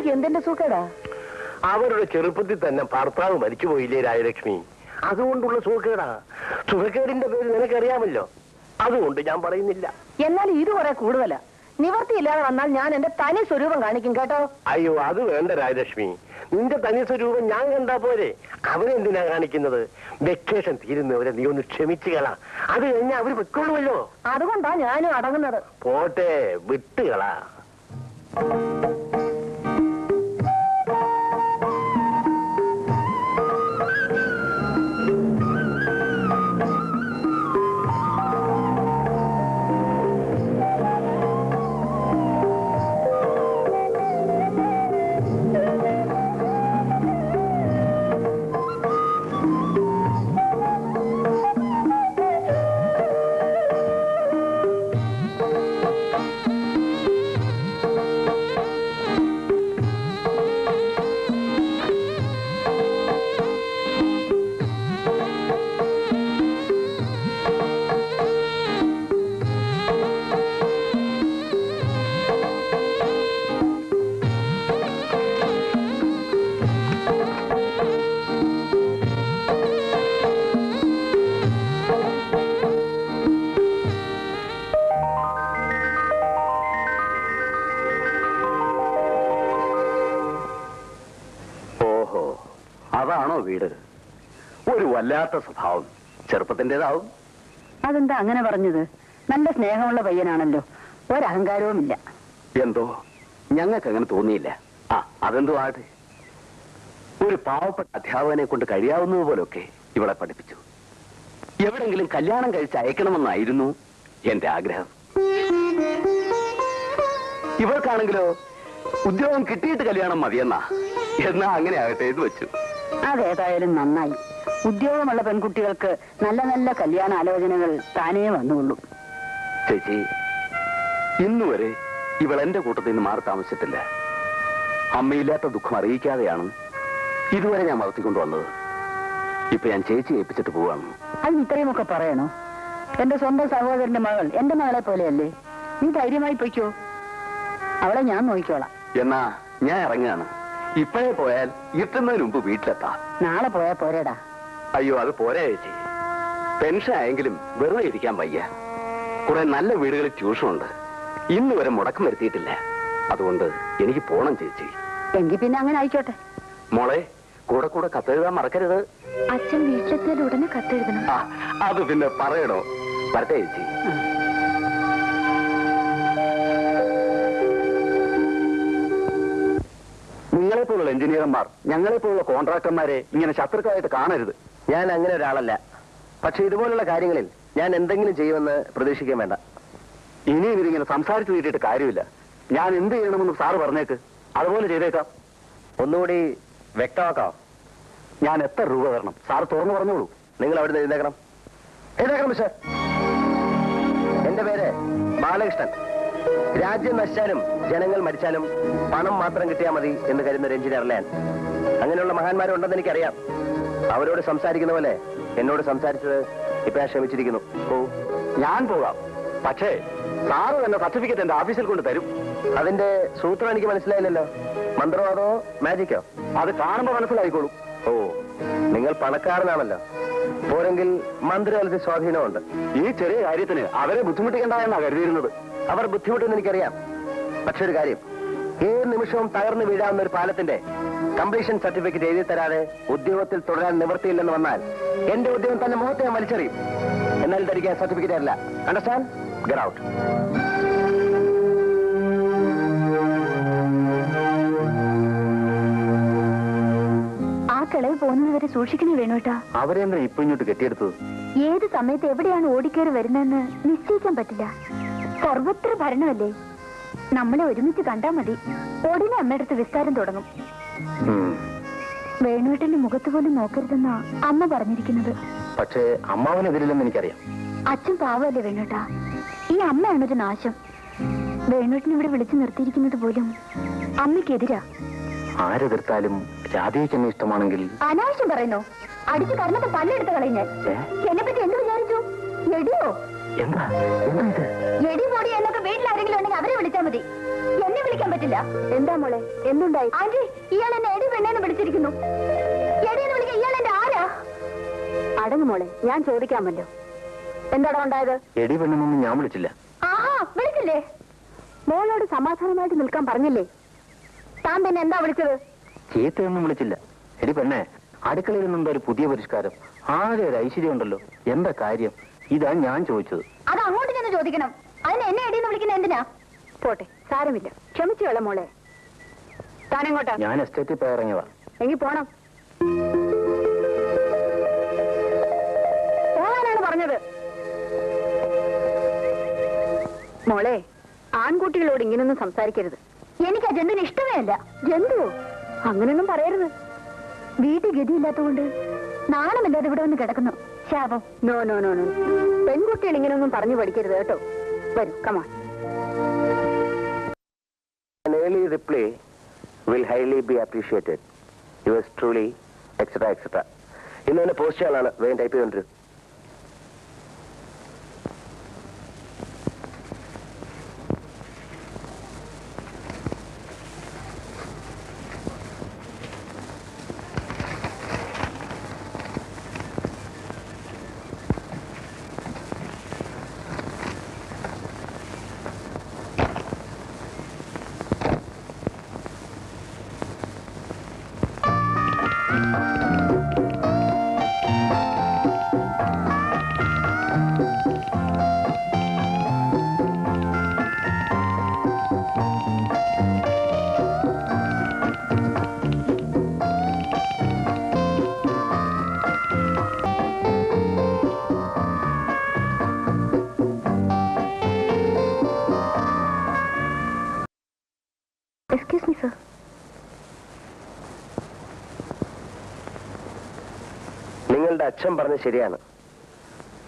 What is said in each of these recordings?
അമ്മയ്ക്ക് എന്തിന്റെ സുഖേടാ? അവരുടെ ചെറുപ്പത്തിൽ തന്നെ ഭർത്താവ് മരിച്ചുപോയില്ലേ രാജലക്ഷ്മി, അതുകൊണ്ടുള്ള സുഖേടാ. സുഖക്കേടിന്റെ പേര് നിനക്കറിയാമല്ലോ, അതുകൊണ്ട് ഞാൻ പറയുന്നില്ല. എന്നാലും ഇത് കുറെ കൂടുതലാ. നിവർത്തിയില്ലാതെ വന്നാൽ ഞാൻ എന്റെ തനി സ്വരൂപം കാണിക്കും കേട്ടോ. അയ്യോ അത് വേണ്ട രാജലക്ഷ്മി, നിന്റെ തനി സ്വരൂപം ഞാൻ കണ്ടാ പോരെ. അവരെന്തിനാ കാണിക്കുന്നത്? വെക്കേഷൻ തീരുന്നവരെ നീ ഒന്ന് ക്ഷമിച്ചുകളാ, അത് കഴിഞ്ഞാൽ അവര് വെക്കോളുമല്ലോ. അതുകൊണ്ടാ ഞാനും അടങ്ങുന്നത്. പോട്ടെ, വിട്ടുകളാ. അതാണോ വീട്? ഒരു വല്ലാത്ത സ്വഭാവം, ചെറുപ്പത്തിൻ്റെതാവും. അതെന്താ അങ്ങനെ പറഞ്ഞത്? നല്ല സ്നേഹമുള്ള പയ്യനാണല്ലോ, ഒരഹങ്കാരവുമില്ല. എന്തോ ഞങ്ങൾക്ക് അങ്ങനെ തോന്നിയില്ല. അതെന്തോ ആട്ടെ, ഒരു പാവപ്പെട്ട അധ്യാപകനെ കൊണ്ട് കഴിയാവുന്നത് പോലൊക്കെ ഇവളെ പഠിപ്പിച്ചു. എവിടെങ്കിലും കല്യാണം കഴിച്ച് അയക്കണമെന്നായിരുന്നു എന്റെ ആഗ്രഹം. ഇവൾക്കാണെങ്കിലോ ഉദ്യോഗം കിട്ടിയിട്ട് കല്യാണം മതിയെന്നാ. എന്നാ അങ്ങനെ ആകട്ടെ എന്ന് വെച്ചു. അതേതായാലും നന്നായി. ഉദ്യോഗമുള്ള പെൺകുട്ടികൾക്ക് നല്ല നല്ല കല്യാണ ആലോചനകൾ താനേ വന്നുകൊള്ളും. ചേച്ചി, ഇന്നുവരെ ഇവൾ എന്റെ കൂട്ടത്തിൽ നിന്ന് മാറി താമസിച്ചിട്ടില്ല. അമ്മയില്ലാത്ത ദുഃഖം അറിയിക്കാതെയാണ് ഇതുവരെ ഞാൻ വളർത്തിക്കൊണ്ടുവന്നത്. ഇപ്പൊ ഞാൻ ചേച്ചി ഏൽപ്പിച്ചിട്ട് പോവാണ്. അതിന് ഇത്രയുമൊക്കെ പറയണോ? എന്റെ സ്വന്തം സഹോദരന്റെ മകൾ എന്റെ മകളെ പോലെയല്ലേ? നീ ധൈര്യമായി പൊയ്ക്കോ, അവളെ ഞാൻ നോക്കിക്കോളാം. എന്നാ ഞാൻ ഇറങ്ങുകയാണ്. ഇപ്പോഴേ പോയാൽ ഇരുട്ടുന്നതിന് മുമ്പ് വീട്ടിലെത്താം. നാളെ പോയാ പോരേടാ. അയ്യോ അത് പോരാ ചേച്ചി, പെൻഷൻ ആയെങ്കിലും വെറുതെ ഇരിക്കാൻ വയ്യ. കുറെ നല്ല വീടുകളിൽ ട്യൂഷനുണ്ട്, ഇന്ന് വരെ മുടക്കം വരുത്തിയിട്ടില്ല. അതുകൊണ്ട് എനിക്ക് പോണം ചേച്ചി. എങ്കിൽ പിന്നെ അങ്ങനെ ആയിക്കോട്ടെ. മോളെ, കൂടെ കൂടെ കത്തെഴുതാൻ മറക്കരുത്. അച്ഛൻ വീട്ടിലെത്തിയാൽ ഉടനെ കത്തെഴുതണം. അത് പിന്നെ പറയണോ? വരട്ടെ ചേച്ചി. നിങ്ങളെപ്പോലുള്ള എഞ്ചിനീയർമാർ ഞങ്ങളെപ്പോലുള്ള കോൺട്രാക്ടർമാരെ ഇങ്ങനെ ശത്രുക്കളായിട്ട് കാണരുത്. ഞാൻ അങ്ങനെ ഒരാളല്ല. പക്ഷെ ഇതുപോലുള്ള കാര്യങ്ങളിൽ ഞാൻ എന്തെങ്കിലും ചെയ്യുമെന്ന് പ്രതീക്ഷിക്കാൻ വേണ്ട. ഇനിയും ഇതിങ്ങനെ സംസാരിച്ചു തീറ്റിട്ട് കാര്യമില്ല. ഞാൻ എന്ത് ചെയ്യണമെന്ന് സാറ് പറഞ്ഞേക്ക്, അതുപോലെ ചെയ്തേക്കാം. ഒന്നുകൂടി വ്യക്തമാക്കാം. ഞാൻ എത്ര രൂപ തരണം? സാറ് തുറന്നു പറഞ്ഞോളൂ. നിങ്ങൾ അവിടെ നിന്ന് എഴുന്നേക്കണം. എഴുന്നേക്കണം മിസ്റ്റർ. എന്റെ പേര് ബാലകൃഷ്ണൻ. രാജ്യം നശിച്ചാലും ജനങ്ങൾ മരിച്ചാലും പണം മാത്രം കിട്ടിയാൽ മതി എന്ന് കരുതുന്ന ഒരു എഞ്ചിനീയർ ഞാൻ. അങ്ങനെയുള്ള മഹാന്മാരുണ്ടെന്ന് എനിക്കറിയാം. അവരോട് സംസാരിക്കുന്ന പോലെ എന്നോട് സംസാരിച്ചത് ഇപ്പൊ ഞാൻ ക്ഷമിച്ചിരിക്കുന്നു. ഞാൻ പോകാം, പക്ഷേ സാറ് തന്നെ സർട്ടിഫിക്കറ്റ് എന്റെ ഓഫീസിൽ കൊണ്ട് തരും. അതിന്റെ സൂത്രം എനിക്ക് മനസ്സിലായില്ലല്ലോ. മന്ത്രവാദോ മാജിക്കോ? അത് കാണുമ്പോ മനസ്സിലായിക്കോളൂ. നിങ്ങൾ പണക്കാരനാണല്ലോ, പോരെങ്കിൽ മന്ത്രിതലത്തിൽ സ്വാധീനമുണ്ട്. ഈ ചെറിയ കാര്യത്തിന് അവരെ ബുദ്ധിമുട്ടിക്കണ്ട എന്നാ കരുതിയിരുന്നത്. അവർ ബുദ്ധിമുട്ടെന്ന് എനിക്കറിയാം. പക്ഷെ ഒരു കാര്യം, ഏത് നിമിഷവും തകർന്നു വീഴാവുന്ന ഒരു പാലത്തിന്റെ കംപ്ലീഷൻ സർട്ടിഫിക്കറ്റ് എഴുതി തരാതെ ഉദ്യോഗത്തിൽ തുടരാൻ നിവൃത്തിയില്ലെന്ന് വന്നാൽ എന്റെ ഉദ്യോഗം തന്നെ മുഖത്തെ ഞാൻ വലിച്ചെറിയും. എന്നാൽ ധരിക്കാൻ സർട്ടിഫിക്കറ്റ് അല്ല. അണ്ടർസ്റ്റാൻഡ്? Get out. ആ കിളവ് പോകുന്നതുവരെ സൂക്ഷിക്കണേ വേണോട്ടാ. അവരെന്താ ഇപ്പൊ ഇങ്ങോട്ട് കെട്ടിയെടുത്തത്? ഏത് സമയത്ത് എവിടെയാണ് ഓടിക്കേറി വരുന്നതെന്ന് നിശ്ചയിക്കാൻ പറ്റില്ല. സർവത്ര ഭരണമല്ലേ. നമ്മളെ ഒരുമിച്ച് കണ്ടാ മതി, ഉടനെ അമ്മയുടെ അടുത്ത് വിസ്താരം തുടങ്ങും. വേണുവേട്ടന്റെ മുഖത്ത് പോലും നോക്കരുതെന്നാ അമ്മ പറഞ്ഞിരിക്കുന്നത്. പക്ഷേ അമ്മാവനെതിരില്ലെന്ന് എനിക്കറിയാം. അച്ഛൻ പാവല്ലേ വേണുവേട്ടാ. ഈ അമ്മയാണൊരു നാശം. വേണുവേട്ടൻ ഇവിടെ വിളിച്ചു നിർത്തിയിരിക്കുന്നത് പോലും അമ്മയ്ക്കെതിരാ. ആരെതിർത്താലും രാധയ്ക്ക് എന്നെ ഇഷ്ടമാണെങ്കിൽ. അനാവശ്യം പറയുന്നോ? അടിച്ചു കർമ്മത്തെ പല്ലെടുത്ത് കളഞ്ഞാൽ എന്നെ പറ്റി എന്ത് വിചാരിച്ചു? എടിയോ? എന്താ എടി മോടി എന്നൊക്കെ വീട്ടിൽ ആരെങ്കിലും ഉണ്ടെങ്കിൽ അവരെ വിളിച്ചാൽ മതി. എന്നെ വിളിക്കാൻ പറ്റില്ല. എന്താ മോളെ, എന്തുണ്ടായി? ആന്റി, ഇയാൾ എന്നെ എടി പെണ്ണേന്ന് വിളിച്ചിരിക്കുന്നു. എടിയെന്ന് വിളിക്കാൻ ഇയാൾ എന്റെ ആരാ? അടങ്ങ് മോളെ, ഞാൻ ചോദിക്കാമല്ലോ. എന്താടാ ഉണ്ടായത്? എടി പെണ്ണെന്നൊന്നും ഞാൻ വിളിച്ചില്ല. ആഹാ, വിളിച്ചില്ലേ? മോളോട് സമാധാനമായിട്ട് നിൽക്കാൻ പറഞ്ഞില്ലേ? താൻ പിന്നെ എന്താ വിളിച്ചത്? ചീത്തയൊന്നും വിളിച്ചില്ല. എടി പെണ്ണെ, അടുക്കളയിൽ നിന്നുണ്ടോ ഒരു പുതിയ പരിഷ്കാരം? ആകെ ഒരു ഐശ്വര്യം ഉണ്ടല്ലോ. എന്താ കാര്യം? ഇതാ ഞാൻ ചോദിച്ചത്. അത് അങ്ങോട്ട് ചെന്ന് ചോദിക്കണം. അതിന് എന്നെ എടിയെന്ന് വിളിക്കുന്ന എന്തിനാ? പോട്ടെ, സാരമില്ല, ക്ഷമിച്ചു വേള മോളെ. താനെങ്ങോട്ടാ? ഞാൻ എസ്റ്റേറ്റിൽ പോയി ഇറങ്ങിയതാ. എങ്കിൽ പോണം. പോകാനാണ് പറഞ്ഞത്. മോളെ, ആൺകുട്ടികളോട് ഇങ്ങനൊന്നും സംസാരിക്കരുത്. എനിക്ക് ആ ജന്തുവിന് ഇഷ്ടമേ അല്ല. ജന്തുവോ? അങ്ങനൊന്നും പറയരുത്. വീട്ടിൽ ഗതിയില്ലാത്തതുകൊണ്ട് നാണമില്ലാതെ ഇവിടെ വന്ന് കിടക്കുന്നു. ശാപം. നോ നോ നോ നോ, പെൺകുട്ടികൾ ഇങ്ങനൊന്നും പറഞ്ഞു പഠിക്കരുത് കേട്ടോ. വരൂ, come on. An early reply will highly be appreciated. Yours truly, etc. etc. ഇന്ന് തന്നെ പോസ്റ്റ് ചെയ്യാനാണ് വേഗം ടൈപ്പ് ചെയ്തോണ്ടിരും. Excuse me, sir. നിങ്ങളുടെ അച്ഛൻ പറഞ്ഞ ശരിയാണ്.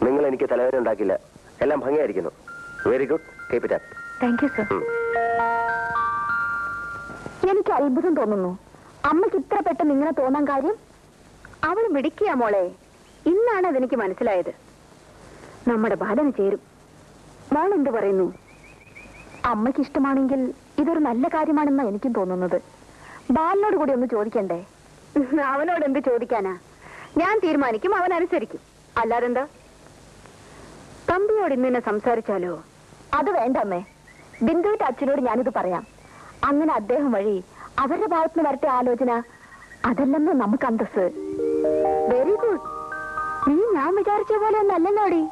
നിങ്ങൾ എനിക്ക് തലവേദന ഉണ്ടാക്കില്ല. എല്ലാം ഭംഗിയായിരിക്കുന്നു. Very good, keep it up. Thank you, sir. എനിക്ക് അത്ഭുതം തോന്നുന്നു. അമ്മയ്ക്ക് ഇത്ര പെട്ടെന്ന് ഇങ്ങനെ തോന്നാൻ കാര്യം? അവൾ മിടിക്കുക മോളെ. ഇന്നാണ് അതെനിക്ക് മനസ്സിലായത്. നമ്മുടെ ബാലന് ചേരും. മോൾ എന്ത് പറയുന്നു? അമ്മയ്ക്ക് ഇഷ്ടമാണെങ്കിൽ ഇതൊരു നല്ല കാര്യമാണെന്നാണ് എനിക്കും തോന്നുന്നത്. ബാലനോട് കൂടി ഒന്ന് ചോദിക്കണ്ടേ? അവനോട് എന്ത് ചോദിക്കാനാ? ഞാൻ തീരുമാനിക്കും, അവൻ അനുസരിക്കും. അല്ലാതെന്താ? തമ്പിയോട് ഇന്ന് സംസാരിച്ചാലോ? അത് വേണ്ട അമ്മേ. ബിന്ദുവിന്റെ അച്ഛനോട് ഞാനിത് പറയാം. അങ്ങനെ അദ്ദേഹം വഴി അവരുടെ ഭാഗത്തുനിന്ന് വരട്ടെ ആലോചന. അതല്ലെന്നോ നമുക്ക് അന്തസ്. Very good. നീ ഞാൻ വിചാരിച്ച പോലെ ഒന്നല്ലല്ലോടി.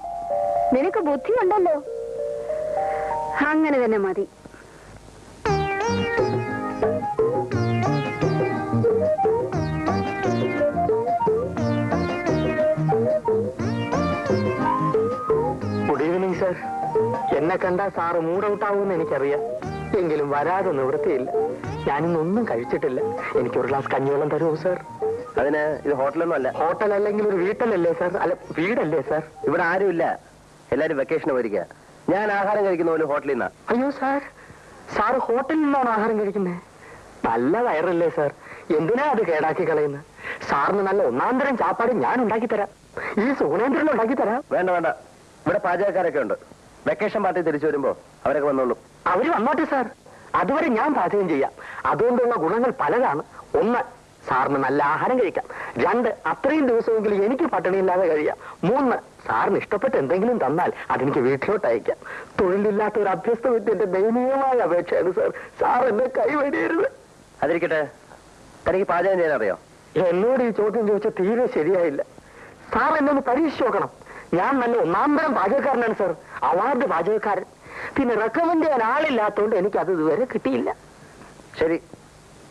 നിനക്ക് ബുദ്ധിയുണ്ടല്ലോ. അങ്ങനെ തന്നെ മതി. Good evening sir. എന്നെ കണ്ടാ സാറ് മൂഡ് ഔട്ട് ആവുമെന്ന് എനിക്കറിയാം. എങ്കിലും വരാതെ നിവൃത്തിയില്ല. ഞാനിന്നൊന്നും കഴിച്ചിട്ടില്ല. എനിക്കൊരു ഗ്ലാസ് കഞ്ഞിവെള്ളം തരുമോ സർ? അതിന് ഇത് ഹോട്ടലൊന്നും അല്ല. ഹോട്ടൽ അല്ലെങ്കിൽ ഒരു വീട്ടലല്ലേ സർ? അല്ല, വീടല്ലേ സർ? ഇവിടെ ആരുമില്ല. എല്ലാരും വെക്കേഷന് പോയിരിക്കുക. ഞാൻ ആഹാരം കഴിക്കുന്ന പോലെ ഹോട്ടലിൽ നിന്നാ. അയ്യോ സാർ, സാറ് ഹോട്ടലിൽ നിന്നാണ് ആഹാരം കഴിക്കുന്നത്? നല്ല വയറല്ലേ സാർ? എന്തിനാ അത് കേടാക്കി കളയുന്നത്? സാറിന് നല്ല ഒന്നാം തരം ചാപ്പാട് ഞാൻ ഉണ്ടാക്കി തരാം. ഈ സുഗുണേന്ദ്രൻ ഉണ്ടാക്കി തരാം. വേണ്ട വേണ്ട, ഇവിടെ പാചകക്കാരൊക്കെ ഉണ്ട്. വെക്കേഷൻ പാർട്ടി തിരിച്ചു വരുമ്പോ അവരൊക്കെ വന്നോളൂ. അവര് വന്നോട്ടെ സാർ. അതുവരെ ഞാൻ പാചകം ചെയ്യാം. അതുകൊണ്ടുള്ള ഗുണങ്ങൾ പലതാണ്. ഒന്ന്, സാറിന് നല്ല ആഹാരം കഴിക്കാം. രണ്ട്, അത്രയും ദിവസമെങ്കിലും എനിക്ക് പട്ടിണിയില്ലാതെ കഴിയാം. മൂന്ന്, സാറിന് ഇഷ്ടപ്പെട്ട് എന്തെങ്കിലും തന്നാൽ അതെനിക്ക് വീട്ടിലോട്ട് അയക്കാം. തൊഴിലില്ലാത്ത ഒരു അഭ്യസ്ത വിദ്യന്റെ ദയനീയമായ അപേക്ഷയാണ് സാർ. സാർ എന്നെ കൈവടിയരുത്. അതിരിക്കട്ടെ, തനിക്ക് പാചകം ചെയ്യാൻ അറിയോ? എന്നോട് ഈ ചോദ്യം ചോദിച്ചാൽ തീരെ ശരിയായില്ല. സാർ എന്നെ ഒന്ന് പരീക്ഷിച്ച് നോക്കണം. ഞാൻ നല്ല ഒന്നാം തരം പാചകക്കാരനാണ് സാർ. അവാർഡ് പാചകക്കാരൻ. പിന്നെ റെക്കമെൻഡ് ചെയ്യാൻ ആളില്ലാത്തതുകൊണ്ട് എനിക്ക് അത് ഇതുവരെ കിട്ടിയില്ല. ശരി,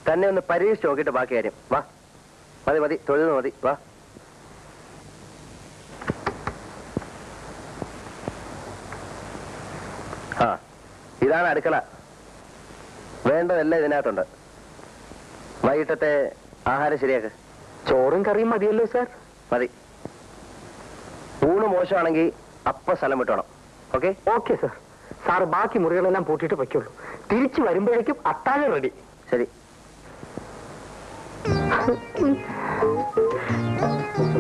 തന്നെ ഒന്ന് പരീക്ഷിച്ച് നോക്കിയിട്ട് ബാക്കി കാര്യം. വാ, മതി മതി, തൊഴുതു മതി, വാ. ആ, ഇതാണ് അടുക്കള. വേണ്ടതെല്ലാം ഇതിനകത്തുണ്ട്. വൈകിട്ടത്തെ ആഹാരം ശരിയാക്ക്. ചോറും കറിയും മതിയല്ലോ സാർ? മതി. ഊണ് മോശമാണെങ്കിൽ അപ്പ സ്ഥലം വിട്ടോണം. ഓക്കെ? Okay sir. സാർ ബാക്കി മുറികളെല്ലാം പൂട്ടിയിട്ട് വയ്ക്കുള്ളൂ. തിരിച്ചു വരുമ്പോഴേക്കും അത്താഴം റെഡി. ശരി.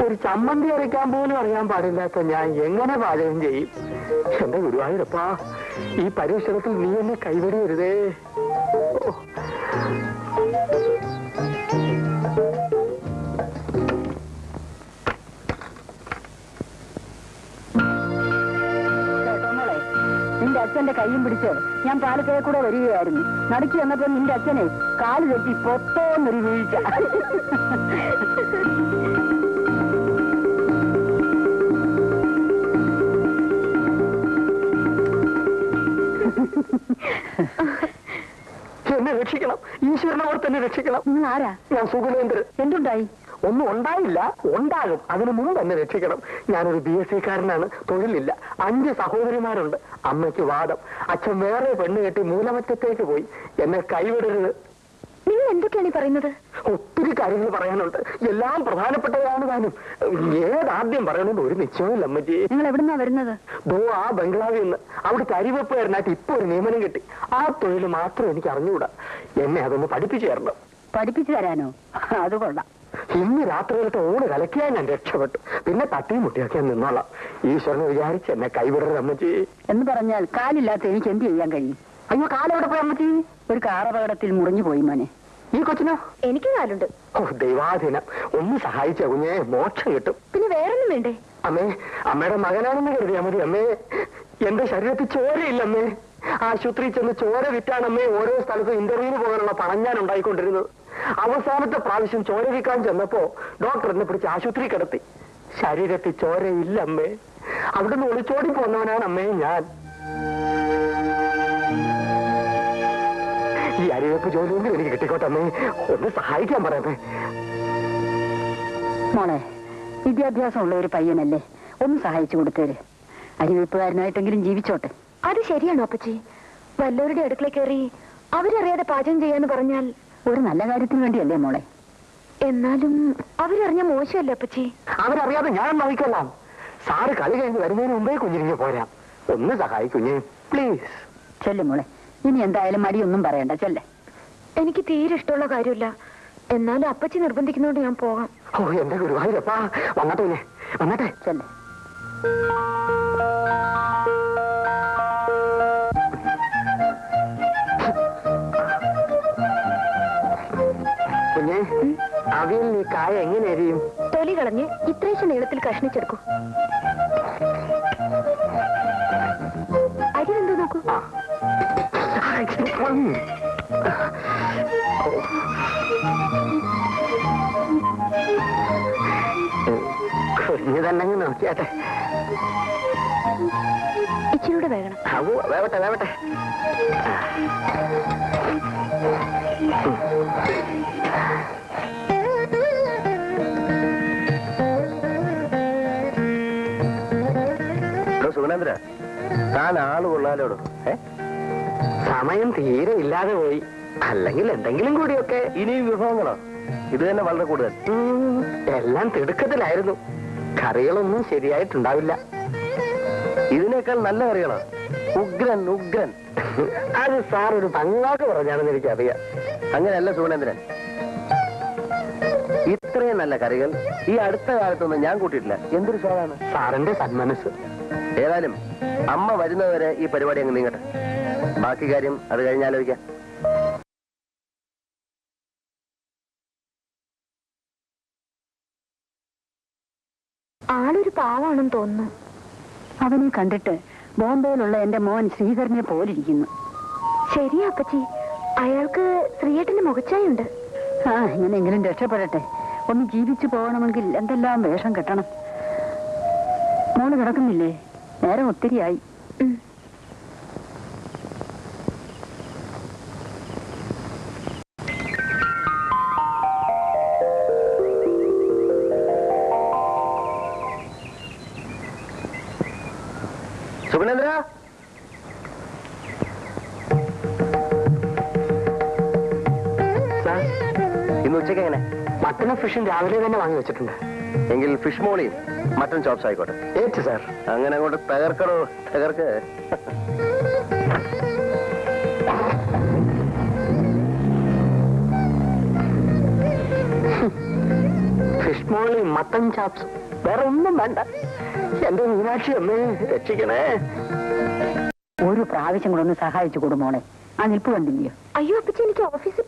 ഒരു ചമ്മന്തി അരയ്ക്കാൻ പോലും അറിയാൻ പാടില്ലാത്ത ഞാൻ എങ്ങനെ പാചകം ചെയ്യും? എന്റെ ഗുരുവായൂരപ്പാ, ഈ പരീക്ഷണത്തിൽ നീ എന്നെ കൈവടിയരുതേ. നിന്റെ അച്ഛന്റെ കൈയും പിടിച്ച് ഞാൻ പാലത്തേ കൂടെ വരികയായിരുന്നു. നടുക്കി വന്നപ്പോ നിന്റെ അച്ഛനെ കാല് തെറ്റി പൊത്തോന്നൊരു വീഴ്ച. എന്നെ രക്ഷിക്കണം, ഈശ്വരനെ ഓർത്ത് എന്നെ രക്ഷിക്കണം. നിങ്ങൾ ആരാ? ഞാൻ സുഗുണേന്ദ്രൻ. എന്തുണ്ടായി? ഒന്നും ഉണ്ടായില്ല, ഉണ്ടാകും. അതിനു മുമ്പ് എന്നെ രക്ഷിക്കണം. ഞാനൊരു BSc കാരനാണ്, തൊഴിലില്ല. 5 സഹോദരിമാരുണ്ട്. അമ്മയ്ക്ക് വാദം. അച്ഛൻ വേറെ പെണ്ണ് കെട്ടി മൂലമറ്റത്തേക്ക് പോയി. എന്നെ കൈവിടരുത്. നിങ്ങൾ എന്തൊക്കെയാണ് ഈ പറയുന്നത്? ഒത്തിരി കാര്യങ്ങൾ പറയാനുണ്ട്, എല്ലാം പ്രധാനപ്പെട്ടതാണ്. താനും ഏതാദ്യം പറയണമെന്ന് ഒരു നിശ്ചയമില്ല അമ്മജി. നിങ്ങൾ എവിടുന്നാ വരുന്നത്? ദോ ആ ബംഗ്ലാവിൽ നിന്ന്. അവിടെ കരിവെപ്പുകാരനായിട്ട് ഇപ്പൊ ഒരു നിയമനം കിട്ടി. ആ തൊഴിൽ മാത്രം എനിക്ക് അറിഞ്ഞുകൂടാ. എന്നെ അതൊന്ന് പഠിപ്പിച്ചു തരണം. പഠിപ്പിച്ചു തരാനോ? അത് കൊള്ളാം. ഇന്ന് രാത്രിയിലത്തെ ഊണ് കലക്കിയാൽ ഞാൻ രക്ഷപ്പെട്ടു. പിന്നെ തട്ടിയും മുട്ടിയൊക്കെ നിന്നോളാം. ഈശ്വരനെ വിചാരിച്ച് എന്നെ കൈവിടരുത് അമ്മച്ചി. എന്ന് പറഞ്ഞാൽ കാലില്ലാത്ത എനിക്ക് എന്ത് ചെയ്യാൻ കഴിയും? അയ്യോ, കാലെവിടെ പോയി അമ്മച്ചി? ഒരു കാറപകടത്തിൽ മുറിഞ്ഞു പോയി മോനെ. ഈ കൊച്ചിനോ? എനിക്ക് കാലുണ്ട്. ഓ ദൈവാധീനം. ഒന്ന് സഹായിച്ച കുഞ്ഞെ, മോക്ഷം കിട്ടും. പിന്നെ വേറൊന്നും വേണ്ടേ? അമ്മേ, അമ്മയുടെ മകനാണെന്ന് കരുതിയാ മതി അമ്മേ. എന്റെ ശരീരത്തിൽ ചോരയില്ലമ്മേ. ആശുപത്രിയിൽ ചെന്ന് ചോര വിറ്റാണമ്മേ ഓരോ സ്ഥലത്തും ഇന്റർവ്യൂവിന് പോകാനുള്ള പണം ഞാൻ ഉണ്ടായിക്കൊണ്ടിരുന്നത്. അവസാനത്തെ പ്രാവശ്യം ചോര വിൽക്കാൻ ചെന്നപ്പോ ഡോക്ടർ എന്നെ പിടിച്ച് ആശുപത്രി കിടത്തി. ശരീരത്തിൽ ചോരയില്ലമ്മേ. അവിടുന്ന് ഒളിച്ചോടി പോന്നവനാണ് അമ്മേ ഞാൻ. ഈ അരിവെപ്പ് ജോലിയൊന്നും എനിക്ക് കിട്ടിക്കോട്ടെ അമ്മേ. ഒന്ന് സഹായിക്കാൻ പറയാമേ. മോളെ, വിദ്യാഭ്യാസമുള്ള ഒരു പയ്യനല്ലേ, ഒന്ന് സഹായിച്ചു കൊടുത്തേര്. അരിവെപ്പുകാരനായിട്ടെങ്കിലും ജീവിച്ചോട്ടെ. അത് ശരിയാണോ അപ്പച്ചി? വല്ലവരുടെ അടുക്കള കയറി അവരറിയാതെ പാചകം ചെയ്യാന്ന് പറഞ്ഞാൽ ഒരു നല്ല കാര്യത്തിന് വേണ്ടിയല്ലേ മോളെ? എന്നാലും അവരറിഞ്ഞ മോശമല്ലേ അപ്പച്ചി? അവരറിയാതെ ഞാൻ നോക്കിക്കൊള്ളാം. സാറ് കളി കഴിഞ്ഞ് വരുന്നതിന് മുമ്പേ കുഞ്ഞിരിഞ്ഞ് പോരാം. ഒന്ന് സഹായിക്കുഞ്ഞേ പ്ലീസ്. ചെല്ല് മോളെ, ഇനി എന്തായാലും മടിയൊന്നും പറയണ്ട, ചെല്ലേ. എനിക്ക് തീരെ ഇഷ്ടമുള്ള കാര്യമില്ല. എന്നാലും അപ്പച്ചി നിർബന്ധിക്കുന്നോണ്ട് ഞാൻ പോകാം. ഓ എന്റെ ഗുരുവായൂരപ്പാ, വന്നട്ടെ കുഞ്ഞെ, വന്നട്ടെ. ചെല്ലേ. കുഞ്ഞെ, അവിയൽ നീ കായ എങ്ങനെ എരിയും? തൊലി കളഞ്ഞ് ഇത്രേശ നീളത്തിൽ കഷ്ണിച്ചെടുക്കൂ. അരി എന്തോ നോക്കൂ. കുഞ്ഞു തന്നെ നോക്കിയാട്ടെ. ഇച്ചിരൂടെ വേകണം. വേവട്ടെ വേവട്ടെ. സുഗുണേന്ദ്ര, താൻ ആള് കൊള്ളാലോടോ. സമയം തീരെ ഇല്ലാതെ പോയി. അല്ലെങ്കിൽ എന്തെങ്കിലും കൂടിയൊക്കെ. ഇനിയും വിഭവങ്ങളോ? ഇത് തന്നെ വളരെ കൂടുതൽ. എല്ലാം തിടുക്കത്തിലായിരുന്നു. കറികളൊന്നും ശരിയായിട്ടുണ്ടാവില്ല. ഇതിനേക്കാൾ നല്ല കറികളോ? ഉഗ്രൻ ഉഗ്രൻ. അത് സാർ ഒരു ഭംഗിവാക്ക് പറഞ്ഞാണെന്ന് എനിക്കറിയാം. അങ്ങനെയല്ല സുഗുണേന്ദ്രൻ, ഇത്രയും നല്ല കറികൾ ഈ അടുത്ത കാലത്തൊന്നും ഞാൻ കൂട്ടിയിട്ടില്ല. എന്തൊരു സ്വാദാണ്. സാറിന്റെ സന്മനസ്. ഏതായാലും അമ്മ വരുന്നവരെ ഈ പരിപാടി അങ്ങ് നീങ്ങട്ടെ. ബാക്കി കാര്യം അത് കഴിഞ്ഞാലോചിക്കാം. ആളൊരു പാവാണെന്ന് തോന്നുന്നു. അവനെ കണ്ടിട്ട് ബോംബെയിലുള്ള എന്റെ മോൻ ശ്രീധരനെ പോലിരിക്കുന്നു. ശരിയാ അപ്പച്ചി, അയാൾക്ക് ശ്രീയേട്ടന്റെ മുഖച്ചായുണ്ട്. ആ, ഇങ്ങനെയെങ്കിലും രക്ഷപ്പെടട്ടെ. ഒന്ന് ജീവിച്ചു പോകണമെങ്കിൽ എന്തെല്ലാം വേഷം കെട്ടണം. മോള് കിടക്കുന്നില്ലേ? നേരം ഒത്തിരിയായി. സുഗുണേന്ദ്ര, ഇന്ന് ഉച്ചയ്ക്ക് എങ്ങനെ? മട്ടനും ഫിഷും രാവിലെ തന്നെ വാങ്ങി വെച്ചിട്ടുണ്ട്. എങ്കിൽ ഫിഷ് മോളിയും മട്ടൺ ചോപ്സ് ആയിക്കോട്ടെ. ഏറ്റ് സാർ. അങ്ങനെ അങ്ങോട്ട് തകർക്കണോ? തകർക്ക്. ഫിഷ് മോളിയും മട്ടൻ ചാപ്സും, വേറെ ഒന്നും വേണ്ട. എന്റെ മീനാക്ഷി അമ്മേ രക്ഷിക്കണേ. ഒരു പ്രാവശ്യം കൂടെ ഒന്ന് സഹായിച്ചു കൊടു മോളെ. ആ നിൽപ്പ് കണ്ടില്ലയോ? അയ്യോ അപ്പച്ചി, എനിക്ക് ഓഫീസിൽ